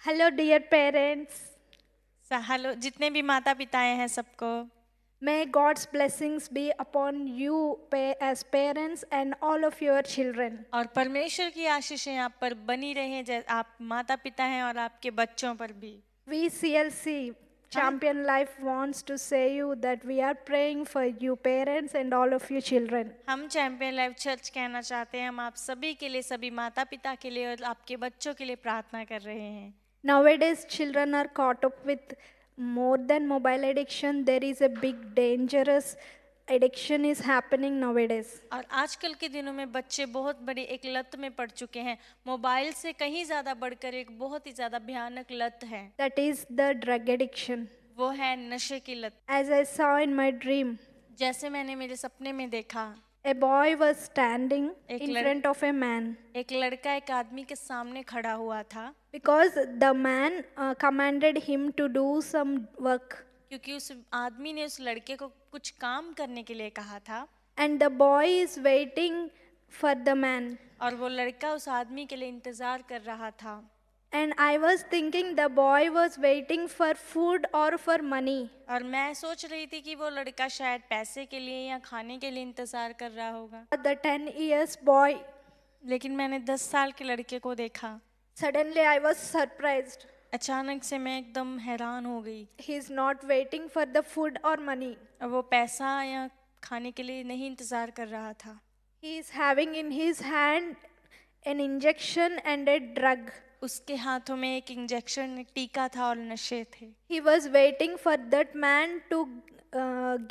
Hello, dear parents. Hello जितने भी माता पिताएं हैं सबको May God's blessings be upon you as parents and all of your children. और परमेश्वर की आशीषें आप पर बनी रहें, आप माता पिता हैं और आपके बच्चों पर भी। We CLC हम Champion Life wants to say you that we are praying for you parents and all of you children. हम चैंपियन लाइफ चर्च कहना चाहते हैं, हम आप सभी के लिए, सभी माता पिता के लिए और आपके बच्चों के लिए प्रार्थना कर रहे हैं। Nowadays, children are caught up with more than mobile addiction. There is a big dangerous addiction is happening nowadays. और आजकल के दिनों में बच्चे बहुत बड़ी एक लत में पड़ चुके हैं। मोबाइल से कहीं ज़्यादा बढ़कर एक बहुत ही ज़्यादा भयानक लत है, That is the drug addiction. वो है नशे की लत। As I saw in my dream, जैसे मैंने मेरे सपने में देखा, a boy was standing एक in लड़- front of a man. एक लड़का एक आदमी के सामने खड़ा हुआ था, Because the man commanded him to do some work, क्योंकि उस आदमी ने उस लड़के को कुछ काम करने के लिए कहा था and the boy is waiting for the man. और वो लड़का उस आदमी के लिए इंतजार कर रहा था। And I was thinking the boy was waiting for food or for money. और मैं सोच रही थी कि वो लड़का शायद पैसे के लिए या खाने के लिए इंतजार कर रहा होगा। The 10 years boy, लेकिन मैंने 10 साल के लड़के को देखा। suddenly I was surprised. अचानक से मैं एकदम हैरान हो गई। He is not waiting for the food or money. और वो पैसा या खाने के लिए नहीं इंतजार कर रहा था। He is having in his hand an injection and a drug. उसके हाथों में एक इंजेक्शन, एक टीका था और नशे थे। He was waiting for that man to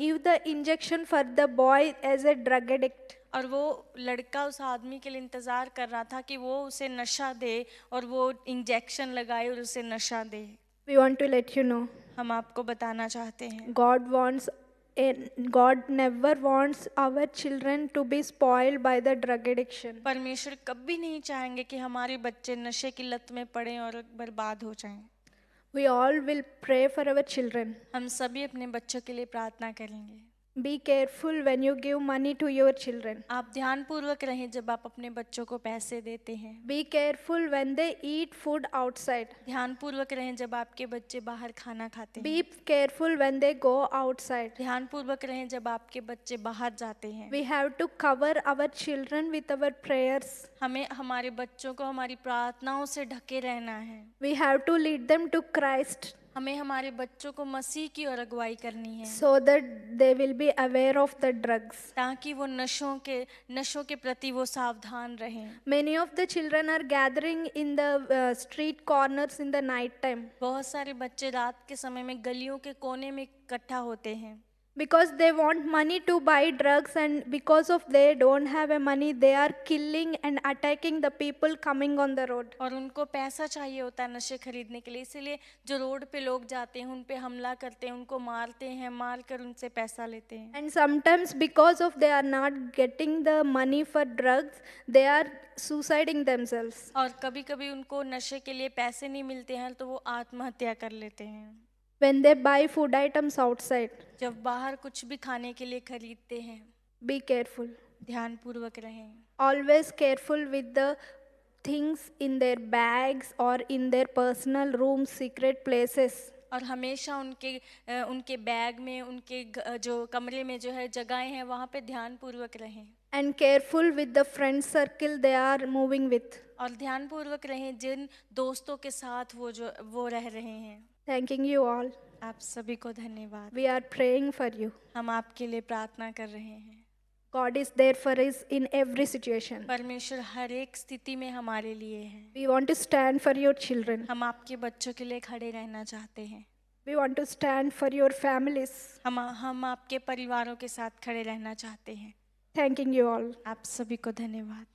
give the injection for the boy as a drug addict. और वो लड़का उस आदमी के लिए इंतजार कर रहा था कि वो उसे नशा दे और वो इंजेक्शन लगाए और उसे नशा दे। We want to let you know, हम आपको बताना चाहते हैं, God never wants our children to be spoiled by the drug addiction. परमेश्वर कभी नहीं चाहेंगे कि हमारे बच्चे नशे की लत में पड़ें और बर्बाद हो जाएं। We all will pray for our children. हम सभी अपने बच्चों के लिए प्रार्थना करेंगे। Be careful when you give money to your children. आप ध्यानपूर्वक रहें जब आप अपने बच्चों को पैसे देते हैं। Be careful when they eat food outside. ध्यानपूर्वक रहें जब आपके बच्चे बाहर खाना खाते हैं। Be careful when they go outside. ध्यानपूर्वक रहें जब आपके बच्चे बाहर जाते हैं। We have to cover our children with our prayers. हमें हमारे बच्चों को हमारी प्रार्थनाओं से ढके रहना है। We have to lead them to Christ हमें हमारे बच्चों को मसीह की ओर अगुवाई करनी है, so that they will be aware of the drugs. ताकि वो नशों के प्रति वो सावधान रहें। Many of the children are gathering in the street corners in the night time बहुत सारे बच्चे रात के समय में गलियों के कोने में इकट्ठा होते हैं, because they want money to buy drugs, and because of they don't have a money, they are killing and attacking the people coming on the road. और उनको पैसा चाहिए होता है नशे खरीदने के लिए, इसीलिए जो रोड पे लोग जाते हैं उन पे हमला करते हैं, उनको मारते हैं, मार कर उनसे पैसा लेते हैं। And sometimes because of they are not getting the money for drugs, they are suiciding themselves. और कभी कभी उनको नशे के लिए पैसे नहीं मिलते हैं तो वो आत्महत्या कर लेते हैं। When they buy food items outside, जब बाहर कुछ भी खाने के लिए खरीदते हैं, be careful. ध्यानपूर्वक रहें। Always careful with the things in their bags or in their personal rooms, secret places. और हमेशा उनके बैग में, जो कमरे में जो है जगहें हैं वहाँ पे ध्यानपूर्वक रहें। And careful with the friend circle they are moving with. और ध्यानपूर्वक रहें जिन दोस्तों के साथ वो रह रहे हैं। Thanking you all. आप सभी को धन्यवाद। We are praying for you. हम आपके लिए प्रार्थना कर रहे हैं। God is there for us in every situation. परमेश्वर हर एक स्थिति में हमारे लिए है। We want to stand for your children. हम आपके बच्चों के लिए खड़े रहना चाहते हैं। We want to stand for your families. हम आपके परिवारों के साथ खड़े रहना चाहते हैं। Thanking you all. आप सभी को धन्यवाद।